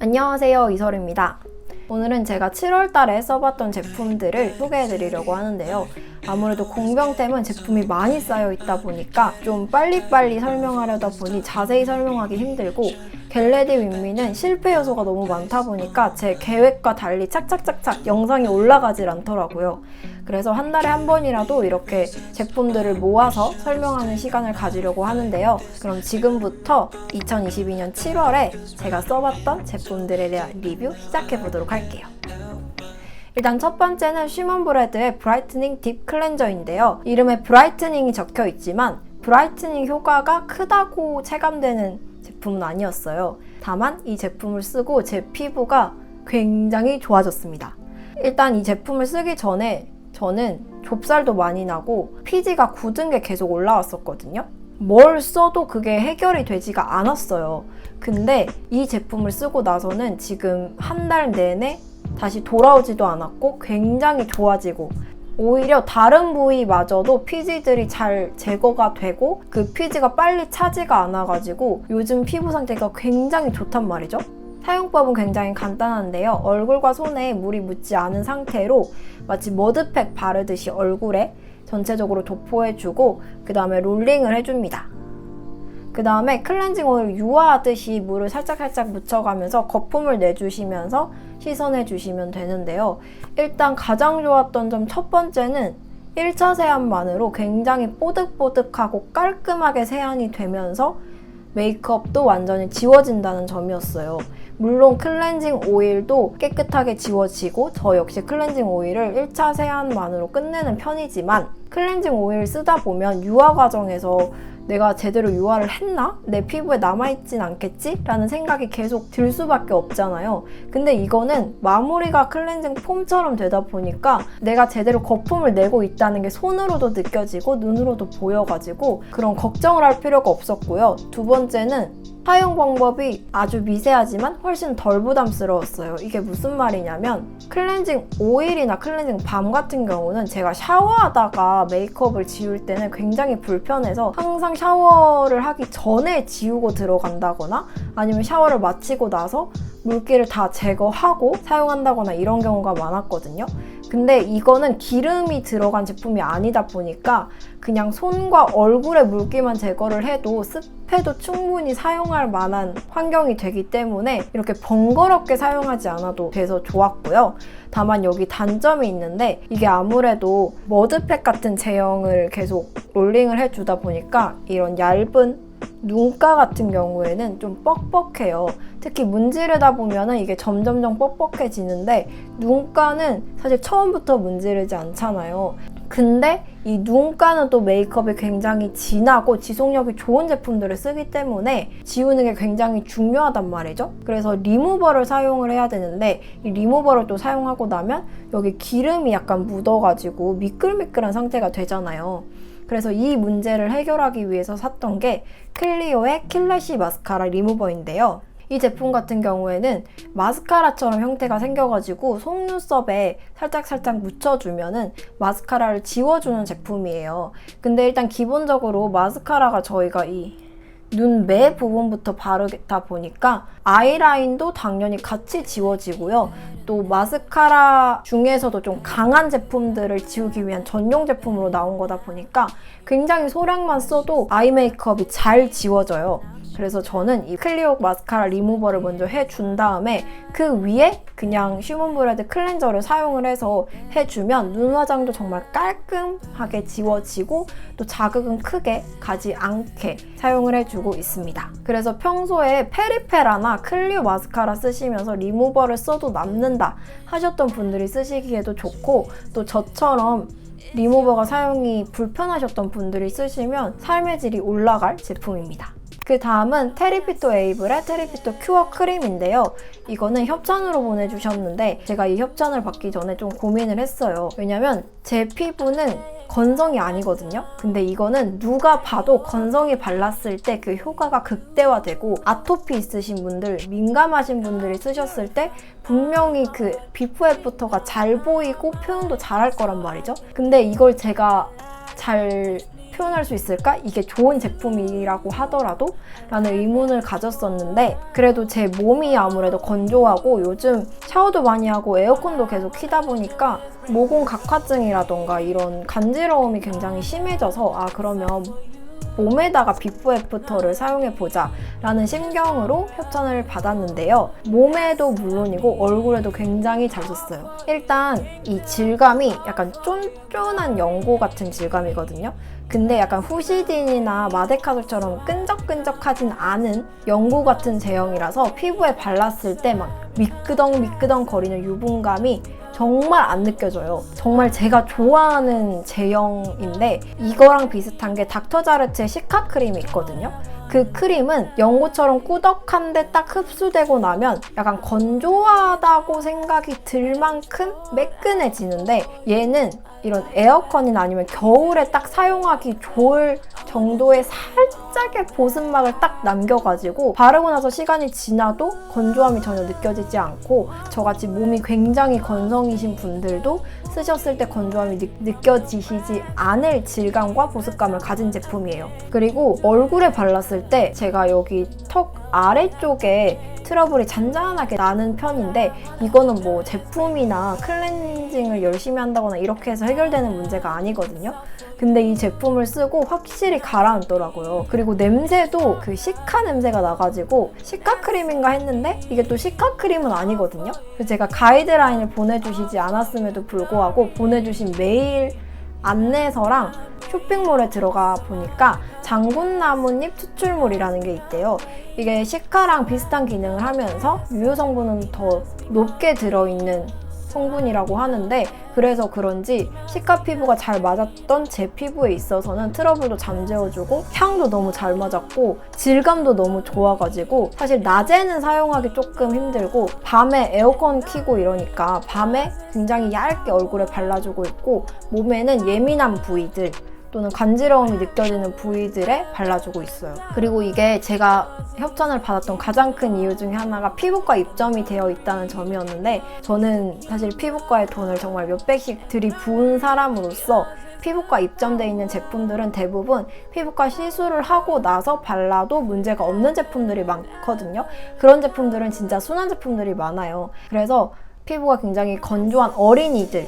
안녕하세요, 이설입니다. 오늘은 제가 7월 달에 써봤던 제품들을 소개해드리려고 하는데요. 아무래도 공병템은 제품이 많이 쌓여 있다 보니까 좀 빨리빨리 설명하려다 보니 자세히 설명하기 힘들고, 겟레디 윈미는 실패 요소가 너무 많다 보니까 제 계획과 달리 착착착착 영상이 올라가질 않더라고요. 그래서 한 달에 한 번이라도 이렇게 제품들을 모아서 설명하는 시간을 가지려고 하는데요. 그럼 지금부터 2022년 7월에 제가 써봤던 제품들에 대한 리뷰 시작해보도록 할게요. 일단 첫 번째는 쉬먼브레드의 브라이트닝 딥 클렌저인데요. 이름에 브라이트닝이 적혀 있지만 브라이트닝 효과가 크다고 체감되는 제품은 아니었어요. 다만 이 제품을 쓰고 제 피부가 굉장히 좋아졌습니다. 일단 이 제품을 쓰기 전에 저는 좁쌀도 많이 나고 피지가 굳은 게 계속 올라왔었거든요. 뭘 써도 그게 해결이 되지가 않았어요. 근데 이 제품을 쓰고 나서는 지금 한 달 내내 다시 돌아오지도 않았고 굉장히 좋아지고, 오히려 다른 부위마저도 피지들이 잘 제거가 되고 그 피지가 빨리 차지가 않아가지고 요즘 피부 상태가 굉장히 좋단 말이죠. 사용법은 굉장히 간단한데요. 얼굴과 손에 물이 묻지 않은 상태로 마치 머드팩 바르듯이 얼굴에 전체적으로 도포해주고 그 다음에 롤링을 해줍니다. 그 다음에 클렌징 오일 유화하듯이 물을 살짝 묻혀가면서 거품을 내주시면서 시선해주시면 되는데요. 일단 가장 좋았던 점 첫 번째는 1차 세안만으로 굉장히 뽀득뽀득하고 깔끔하게 세안이 되면서 메이크업도 완전히 지워진다는 점이었어요. 물론 클렌징 오일도 깨끗하게 지워지고 저 역시 클렌징 오일을 1차 세안만으로 끝내는 편이지만, 클렌징 오일 쓰다 보면 유화 과정에서 내가 제대로 유화를 했나? 내 피부에 남아있진 않겠지? 라는 생각이 계속 들 수밖에 없잖아요. 근데 이거는 마무리가 클렌징 폼처럼 되다 보니까 내가 제대로 거품을 내고 있다는 게 손으로도 느껴지고 눈으로도 보여가지고 그런 걱정을 할 필요가 없었고요. 두 번째는 사용 방법이 아주 미세하지만 훨씬 덜 부담스러웠어요. 이게 무슨 말이냐면, 클렌징 오일이나 클렌징 밤 같은 경우는 제가 샤워하다가 메이크업을 지울 때는 굉장히 불편해서 항상 샤워를 하기 전에 지우고 들어간다거나 아니면 샤워를 마치고 나서 물기를 다 제거하고 사용한다거나 이런 경우가 많았거든요. 근데 이거는 기름이 들어간 제품이 아니다 보니까 그냥 손과 얼굴에 물기만 제거를 해도 습해도 충분히 사용할 만한 환경이 되기 때문에 이렇게 번거롭게 사용하지 않아도 돼서 좋았고요. 다만 여기 단점이 있는데, 이게 아무래도 머드팩 같은 제형을 계속 롤링을 해주다 보니까 이런 얇은 눈가 같은 경우에는 좀 뻑뻑해요. 특히 문지르다 보면은 이게 점점점 뻑뻑해지는데, 눈가는 사실 처음부터 문지르지 않잖아요. 근데 이 눈가는 또 메이크업이 굉장히 진하고 지속력이 좋은 제품들을 쓰기 때문에 지우는 게 굉장히 중요하단 말이죠. 그래서 리무버를 사용을 해야 되는데, 이 리무버를 또 사용하고 나면 여기 기름이 약간 묻어가지고 미끌미끌한 상태가 되잖아요. 그래서 이 문제를 해결하기 위해서 샀던 게 클리오의 킬래시 마스카라 리무버인데요. 이 제품 같은 경우에는 마스카라처럼 형태가 생겨가지고 속눈썹에 살짝 묻혀주면은 마스카라를 지워주는 제품이에요. 근데 일단 기본적으로 마스카라가 저희가 이 눈매 부분부터 바르다 보니까 아이라인도 당연히 같이 지워지고요. 또 마스카라 중에서도 좀 강한 제품들을 지우기 위한 전용 제품으로 나온 거다 보니까 굉장히 소량만 써도 아이 메이크업이 잘 지워져요. 그래서 저는 이 클리오 마스카라 리무버를 먼저 해준 다음에 그 위에 그냥 쉬먼브레드 클렌저를 사용을 해서 해주면 눈 화장도 정말 깔끔하게 지워지고 또 자극은 크게 가지 않게 사용을 해주고 있습니다. 그래서 평소에 페리페라나 클리오 마스카라 쓰시면서 리무버를 써도 남는다 하셨던 분들이 쓰시기에도 좋고, 또 저처럼 리무버가 사용이 불편하셨던 분들이 쓰시면 삶의 질이 올라갈 제품입니다. 그 다음은 테리피토 에이블의 테리피토 큐어 크림인데요. 이거는 협찬으로 보내주셨는데 제가 이 협찬을 받기 전에 좀 고민을 했어요. 왜냐면 제 피부는 건성이 아니거든요. 근데 이거는 누가 봐도 건성이 발랐을 때 그 효과가 극대화되고, 아토피 있으신 분들, 민감하신 분들이 쓰셨을 때 분명히 그 비포 애프터가 잘 보이고 표현도 잘 할 거란 말이죠. 근데 이걸 제가 잘 표현할 수 있을까? 이게 좋은 제품이라고 하더라도? 라는 의문을 가졌었는데 그래도 제 몸이 아무래도 건조하고 요즘 샤워도 많이 하고 에어컨도 계속 켜다 보니까 모공 각화증이라던가 이런 간지러움이 굉장히 심해져서 그러면 몸에다가 비포 애프터를 사용해보자 라는 심경으로 협찬을 받았는데요. 몸에도 물론이고 얼굴에도 굉장히 잘 썼어요. 일단 이 질감이 약간 쫀쫀한 연고 같은 질감이거든요. 근데 약간 후시딘이나 마데카솔처럼 끈적끈적하진 않은 연고 같은 제형이라서 피부에 발랐을 때 막 미끄덩미끄덩 거리는 유분감이 정말 안 느껴져요. 정말 제가 좋아하는 제형인데 이거랑 비슷한 게 닥터자르트의 시카 크림이 있거든요. 그 크림은 연고처럼 꾸덕한데 딱 흡수되고 나면 약간 건조하다고 생각이 들 만큼 매끈해지는데 얘는 이런 에어컨이나 아니면 겨울에 딱 사용하기 좋을 정도의 살짝의 보습막을 딱 남겨가지고 바르고 나서 시간이 지나도 건조함이 전혀 느껴지지 않고 저같이 몸이 굉장히 건성이신 분들도 쓰셨을 때 건조함이 느껴지시지 않을 질감과 보습감을 가진 제품이에요. 그리고 얼굴에 발랐을 때 제가 여기 턱 아래쪽에 트러블이 잔잔하게 나는 편인데 이거는 뭐 제품이나 클렌징을 열심히 한다거나 이렇게 해서 해결되는 문제가 아니거든요. 근데 이 제품을 쓰고 확실히 가라앉더라고요. 그리고 냄새도 그 시카 냄새가 나가지고 시카 크림인가 했는데 이게 또 시카 크림은 아니거든요. 그래서 제가 가이드라인을 보내주시지 않았음에도 불구하고 보내주신 메일 안내서랑 쇼핑몰에 들어가 보니까 장군나뭇잎 추출물이라는 게 있대요. 이게 시카랑 비슷한 기능을 하면서 유효 성분은 더 높게 들어있는 성분이라고 하는데 그래서 그런지 시카 피부가 잘 맞았던 제 피부에 있어서는 트러블도 잠재워주고 향도 너무 잘 맞았고 질감도 너무 좋아가지고 사실 낮에는 사용하기 조금 힘들고 밤에 에어컨 켜고 이러니까 밤에 굉장히 얇게 얼굴에 발라주고 있고 몸에는 예민한 부위들 또는 간지러움이 느껴지는 부위들에 발라주고 있어요. 그리고 이게 제가 협찬을 받았던 가장 큰 이유 중에 하나가 피부과 입점이 되어 있다는 점이었는데 저는 사실 피부과에 돈을 정말 몇백씩 들이부은 사람으로서 피부과 입점되어 있는 제품들은 대부분 피부과 시술을 하고 나서 발라도 문제가 없는 제품들이 많거든요. 그런 제품들은 진짜 순한 제품들이 많아요. 그래서 피부가 굉장히 건조한 어린이들이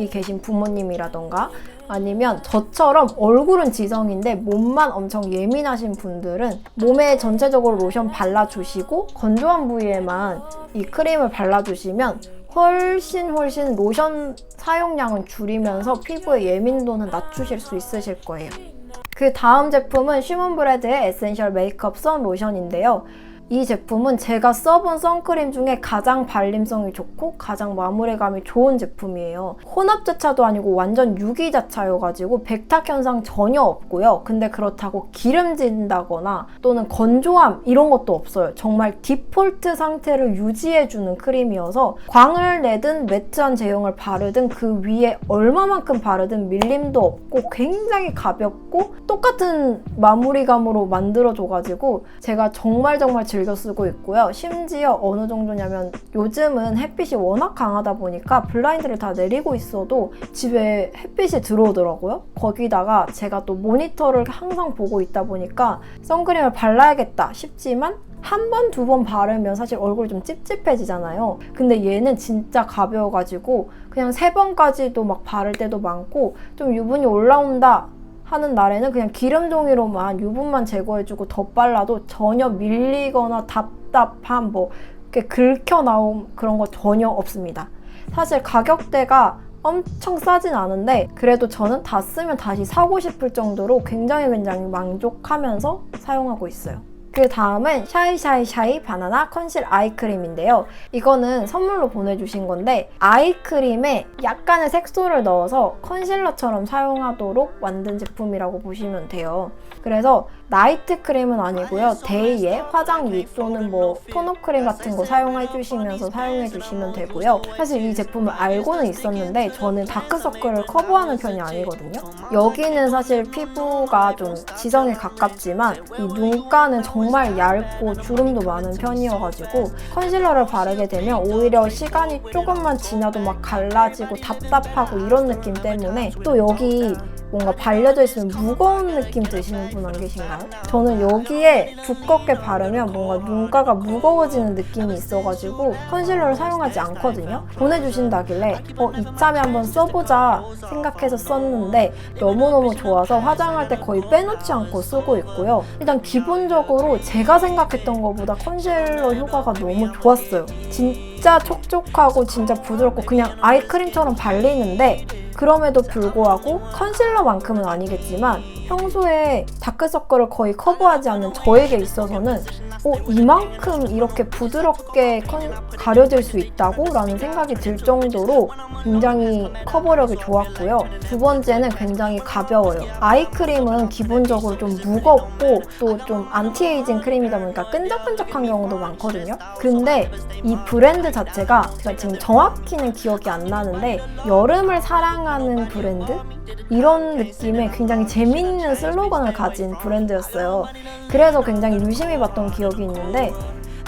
계신 부모님이라던가 아니면 저처럼 얼굴은 지성인데 몸만 엄청 예민하신 분들은 몸에 전체적으로 로션 발라주시고 건조한 부위에만 이 크림을 발라주시면 훨씬 로션 사용량은 줄이면서 피부의 예민도는 낮추실 수 있으실 거예요. 그 다음 제품은 슈먼브레드의 에센셜 메이크업 선 로션인데요. 이 제품은 제가 써본 선크림 중에 가장 발림성이 좋고 가장 마무리감이 좋은 제품이에요. 혼합자차도 아니고 완전 유기자차여가지고 백탁 현상 전혀 없고요. 근데 그렇다고 기름진다거나 또는 건조함 이런 것도 없어요. 정말 디폴트 상태를 유지해주는 크림이어서 광을 내든 매트한 제형을 바르든 그 위에 얼마만큼 바르든 밀림도 없고 굉장히 가볍고 똑같은 마무리감으로 만들어줘가지고 제가 정말 즐겨 쓰고 있고요. 심지어 어느 정도냐면 요즘은 햇빛이 워낙 강하다 보니까 블라인드를 다 내리고 있어도 집에 햇빛이 들어오더라고요. 거기다가 제가 또 모니터를 항상 보고 있다 보니까 선크림을 발라야겠다 싶지만 한 번, 두 번 바르면 사실 얼굴이 좀 찝찝해지잖아요. 근데 얘는 진짜 가벼워가지고 그냥 3번까지도 막 바를 때도 많고 좀 유분이 올라온다 하는 날에는 그냥 기름 종이로만 유분만 제거해주고 덧발라도 전혀 밀리거나 답답함 이렇게 긁혀 나온 그런 거 전혀 없습니다. 사실 가격대가 엄청 싸진 않은데 그래도 저는 다 쓰면 다시 사고 싶을 정도로 굉장히 만족하면서 사용하고 있어요. 그 다음은 샤이샤이샤이 바나나 컨실 아이크림인데요. 이거는 선물로 보내주신 건데 아이크림에 약간의 색소를 넣어서 컨실러처럼 사용하도록 만든 제품이라고 보시면 돼요. 그래서 나이트 크림은 아니고요. 데이에 화장이 또는 톤업 크림 같은 거 사용해주시면서 사용해주시면 되고요. 사실 이 제품을 알고는 있었는데 저는 다크서클을 커버하는 편이 아니거든요. 여기는 사실 피부가 좀 지성에 가깝지만 이 눈가는 정말 얇고 주름도 많은 편이어가지고 컨실러를 바르게 되면 오히려 시간이 조금만 지나도 막 갈라지고 답답하고 이런 느낌 때문에 또 여기 뭔가 발려져 있으면 무거운 느낌 드시는 분 안 계신가요? 저는 여기에 두껍게 바르면 뭔가 눈가가 무거워지는 느낌이 있어가지고 컨실러를 사용하지 않거든요. 보내주신다길래 이참에 한번 써보자 생각해서 썼는데 너무너무 좋아서 화장할 때 거의 빼놓지 않고 쓰고 있고요. 일단 기본적으로 제가 생각했던 것보다 컨실러 효과가 너무 좋았어요. 진짜 촉촉하고 진짜 부드럽고 그냥 아이크림처럼 발리는데 그럼에도 불구하고 컨실러만큼은 아니겠지만 평소에 다크서클을 거의 커버하지 않는 저에게 있어서는 이만큼 이렇게 부드럽게 가려질 수 있다고? 라는 생각이 들 정도로 굉장히 커버력이 좋았고요. 두 번째는 굉장히 가벼워요. 아이크림은 기본적으로 좀 무겁고 또 좀 안티에이징 크림이다 보니까 끈적끈적한 경우도 많거든요. 근데 이 브랜드 자체가 제가 지금 정확히는 기억이 안 나는데 여름을 사랑하는 브랜드? 이런 느낌의 굉장히 재미있는 슬로건을 가진 브랜드였어요. 그래서 굉장히 유심히 봤던 기억이 있는데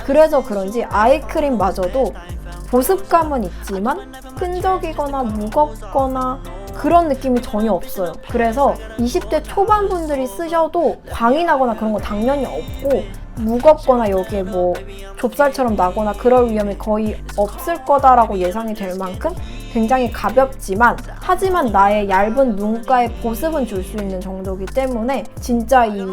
그래서 그런지 아이크림마저도 보습감은 있지만 끈적이거나 무겁거나 그런 느낌이 전혀 없어요. 그래서 20대 초반 분들이 쓰셔도 광이 나거나 그런 거 당연히 없고 무겁거나 여기에 뭐 좁쌀처럼 나거나 그럴 위험이 거의 없을 거다라고 예상이 될 만큼 굉장히 가볍지만 하지만 나의 얇은 눈가에 보습은 줄 수 있는 정도이기 때문에 진짜 이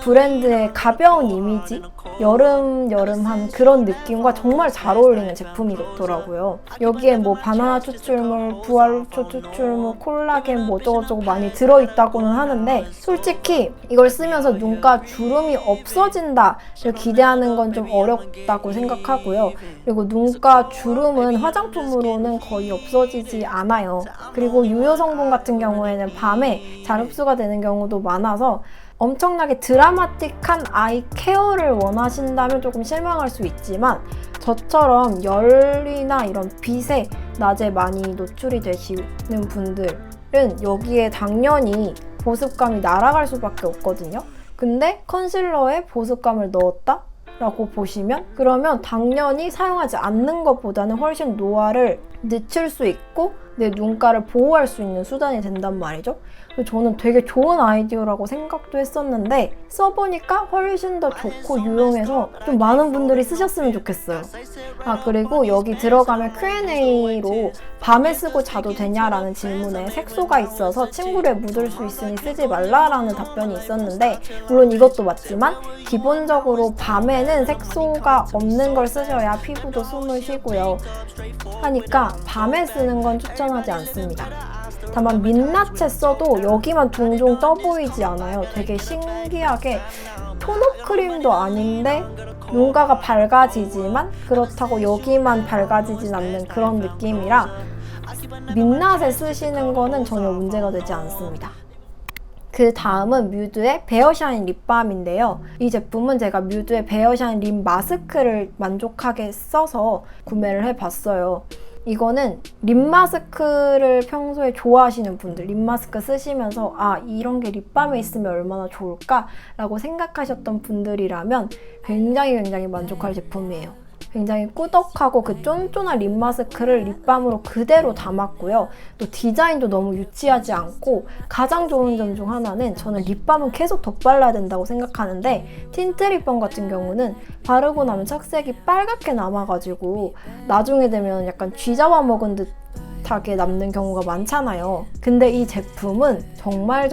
브랜드의 가벼운 이미지? 여름한 그런 느낌과 정말 잘 어울리는 제품이더라고요. 여기에 뭐 바나나 추출물, 부활초 추출물, 콜라겐 뭐 어쩌고저쩌고 많이 들어있다고는 하는데 솔직히 이걸 쓰면서 눈가 주름이 없어진다를 기대하는 건 좀 어렵다고 생각하고요. 그리고 눈가 주름은 화장품으로는 거의 없어지지 않아요. 그리고 유효 성분 같은 경우에는 밤에 잘 흡수가 되는 경우도 많아서 엄청나게 드라마틱한 아이 케어를 원하신다면 조금 실망할 수 있지만 저처럼 열이나 이런 빛에 낮에 많이 노출이 되시는 분들은 여기에 당연히 보습감이 날아갈 수밖에 없거든요. 근데 컨실러에 보습감을 넣었다? 라고 보시면 그러면 당연히 사용하지 않는 것보다는 훨씬 노화를 늦출 수 있고 내 눈가를 보호할 수 있는 수단이 된단 말이죠. 그래서 저는 되게 좋은 아이디어라고 생각도 했었는데 써보니까 훨씬 더 좋고 유용해서 좀 많은 분들이 쓰셨으면 좋겠어요. 그리고 여기 들어가면 Q&A로 밤에 쓰고 자도 되냐라는 질문에 색소가 있어서 침구류에 묻을 수 있으니 쓰지 말라라는 답변이 있었는데 물론 이것도 맞지만 기본적으로 밤에는 색소가 없는 걸 쓰셔야 피부도 숨을 쉬고요. 하니까 밤에 쓰는 건 추천하지 않습니다. 다만 민낯에 써도 여기만 둥둥 떠 보이지 않아요. 되게 신기하게 토너 크림도 아닌데 눈가가 밝아지지만 그렇다고 여기만 밝아지진 않는 그런 느낌이라 민낯에 쓰시는 거는 전혀 문제가 되지 않습니다. 그 다음은 뮤드의 베어샤인 립밤인데요. 이 제품은 제가 뮤드의 베어샤인 립 마스크를 만족하게 써서 구매를 해봤어요. 이거는 립 마스크를 평소에 좋아하시는 분들, 립 마스크 쓰시면서 이런 게 립밤에 있으면 얼마나 좋을까? 라고 생각하셨던 분들이라면 굉장히 만족할 제품이에요. 굉장히 꾸덕하고 그 쫀쫀한 립 마스크를 립밤으로 그대로 담았고요. 또 디자인도 너무 유치하지 않고 가장 좋은 점 중 하나는 저는 립밤은 계속 덧발라야 된다고 생각하는데 틴트 립밤 같은 경우는 바르고 나면 착색이 빨갛게 남아가지고 나중에 되면 약간 쥐 잡아먹은 듯하게 남는 경우가 많잖아요. 근데 이 제품은 정말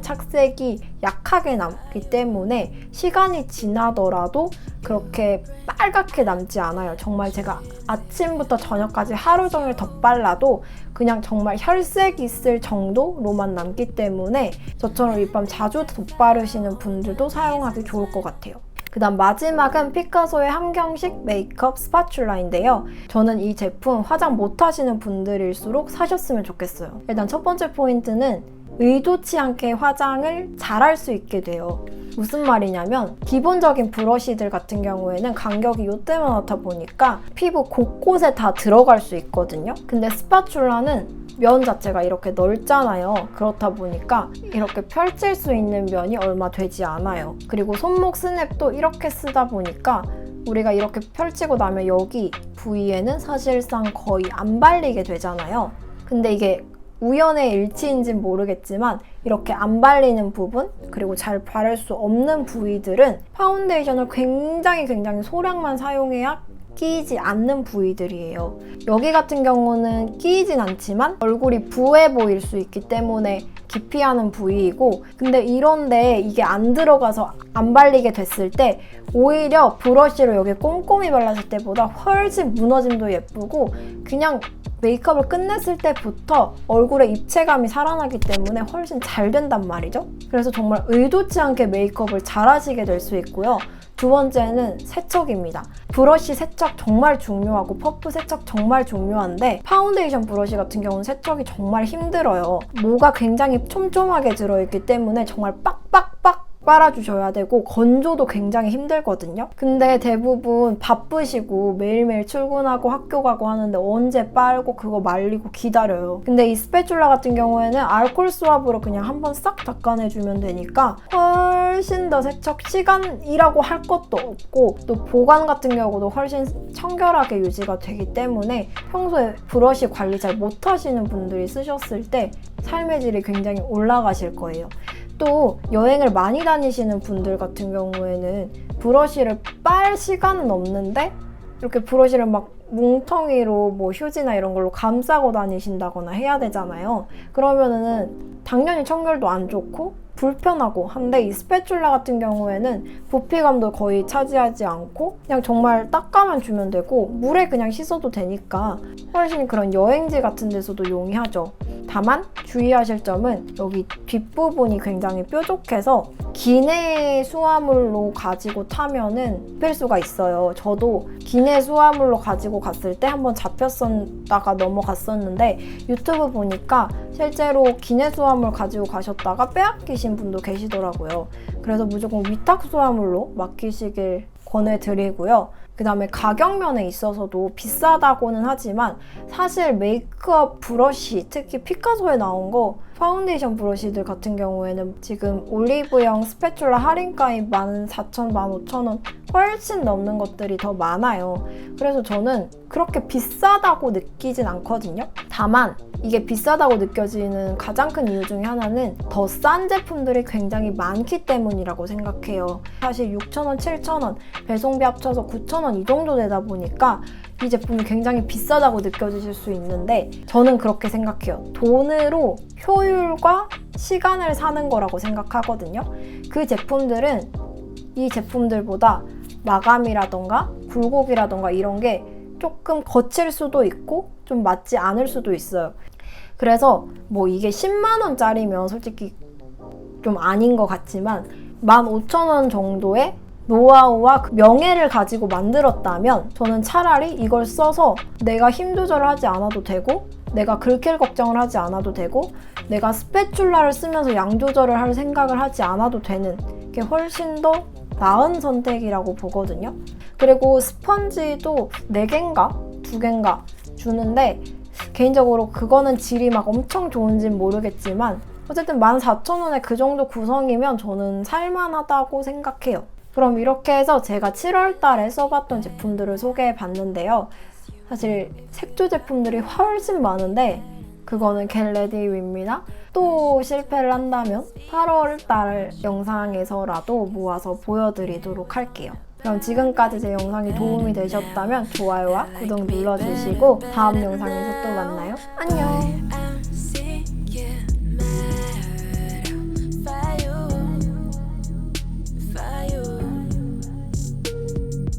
착색이 약하게 남기 때문에 시간이 지나더라도 그렇게 빨갛게 남지 않아요. 정말 제가 아침부터 저녁까지 하루 종일 덧발라도 그냥 정말 혈색 있을 정도로만 남기 때문에 저처럼 립밤 자주 덧바르시는 분들도 사용하기 좋을 것 같아요. 그 다음 마지막은 피카소의 함경식 메이크업 스파츌라인데요. 저는 이 제품 화장 못하시는 분들일수록 사셨으면 좋겠어요. 일단 첫 번째 포인트는 의도치 않게 화장을 잘할 수 있게 돼요. 무슨 말이냐면 기본적인 브러쉬들 같은 경우에는 간격이 요때만하다 보니까 피부 곳곳에 다 들어갈 수 있거든요. 근데 스파츌라는 면 자체가 이렇게 넓잖아요. 그렇다 보니까 이렇게 펼칠 수 있는 면이 얼마 되지 않아요. 그리고 손목 스냅도 이렇게 쓰다 보니까 우리가 이렇게 펼치고 나면 여기 부위에는 사실상 거의 안 발리게 되잖아요. 근데 이게 우연의 일치인지는 모르겠지만 이렇게 안 발리는 부분, 그리고 잘 바를 수 없는 부위들은 파운데이션을 굉장히 소량만 사용해야 끼이지 않는 부위들이에요. 여기 같은 경우는 끼이진 않지만 얼굴이 부해 보일 수 있기 때문에 기피하는 부위이고, 근데 이런데 이게 안 들어가서 안 발리게 됐을 때 오히려 브러쉬로 여기 꼼꼼히 발랐을 때보다 훨씬 무너짐도 예쁘고, 그냥 메이크업을 끝냈을 때부터 얼굴에 입체감이 살아나기 때문에 훨씬 잘 된단 말이죠. 그래서 정말 의도치 않게 메이크업을 잘 하시게 될 수 있고요. 두 번째는 세척입니다. 브러쉬 세척 정말 중요하고 퍼프 세척 정말 중요한데, 파운데이션 브러쉬 같은 경우는 세척이 정말 힘들어요. 모가 굉장히 촘촘하게 들어있기 때문에 정말 빡빡빡 빨아주셔야 되고, 건조도 굉장히 힘들거든요. 근데 대부분 바쁘시고 매일매일 출근하고 학교 가고 하는데 언제 빨고 그거 말리고 기다려요. 근데 이 스패츌라 같은 경우에는 알콜 스왑으로 그냥 한번 싹 닦아내주면 되니까 훨씬 더 세척 시간이라고 할 것도 없고, 또 보관 같은 경우도 훨씬 청결하게 유지가 되기 때문에 평소에 브러쉬 관리 잘 못하시는 분들이 쓰셨을 때 삶의 질이 굉장히 올라가실 거예요. 또 여행을 많이 다니시는 분들 같은 경우에는 브러쉬를 빨 시간은 없는데 이렇게 브러쉬를 막 뭉텅이로 뭐 휴지나 이런 걸로 감싸고 다니신다거나 해야 되잖아요. 그러면은 당연히 청결도 안 좋고 불편하고 한데, 이 스패츌라 같은 경우에는 부피감도 거의 차지하지 않고 그냥 정말 닦아만 주면 되고 물에 그냥 씻어도 되니까 훨씬 그런 여행지 같은 데서도 용이하죠. 다만 주의하실 점은 여기 뒷부분이 굉장히 뾰족해서 기내 수화물로 가지고 타면은 뺄 수가 있어요. 저도 기내 수화물로 가지고 갔을 때 한번 잡혔었다가 넘어갔었는데, 유튜브 보니까 실제로 기내 수화물 가지고 가셨다가 빼앗기신 분도 계시더라고요. 그래서 무조건 위탁 수화물로 맡기시길 권해드리고요. 그 다음에 가격면에 있어서도 비싸다고는 하지만 사실 메이크업 브러쉬, 특히 피카소에 나온 거 파운데이션 브러쉬들 같은 경우에는 지금 올리브영 스패츌라 할인가인 14,000원, 15,000원 훨씬 넘는 것들이 더 많아요. 그래서 저는 그렇게 비싸다고 느끼진 않거든요. 다만 이게 비싸다고 느껴지는 가장 큰 이유 중에 하나는 더 싼 제품들이 굉장히 많기 때문이라고 생각해요. 사실 6,000원, 7,000원, 배송비 합쳐서 9,000원 이 정도 되다 보니까 이 제품이 굉장히 비싸다고 느껴지실 수 있는데, 저는 그렇게 생각해요. 돈으로 효율과 시간을 사는 거라고 생각하거든요. 그 제품들은 이 제품들보다 마감이라던가 굴곡이라던가 이런 게 조금 거칠 수도 있고 좀 맞지 않을 수도 있어요. 그래서 뭐 이게 10만 원짜리면 솔직히 좀 아닌 것 같지만 15,000원 정도의 노하우와 명예를 가지고 만들었다면 저는 차라리 이걸 써서 내가 힘 조절을 하지 않아도 되고, 내가 긁힐 걱정을 하지 않아도 되고, 내가 스패츌라를 쓰면서 양 조절을 할 생각을 하지 않아도 되는 게 훨씬 더 나은 선택이라고 보거든요. 그리고 스펀지도 4개인가 2개인가 주는데, 개인적으로 그거는 질이 막 엄청 좋은지는 모르겠지만 어쨌든 14,000원에 그 정도 구성이면 저는 살만하다고 생각해요. 그럼 이렇게 해서 제가 7월 달에 써봤던 제품들을 소개해 봤는데요. 사실 색조 제품들이 훨씬 많은데 그거는 겟레디 윗입니다. 또 실패를 한다면 8월 달 영상에서라도 모아서 보여드리도록 할게요. 그럼 지금까지 제 영상이 도움이 되셨다면 좋아요와 구독 눌러주시고 다음 영상에서 또 만나요. 안녕!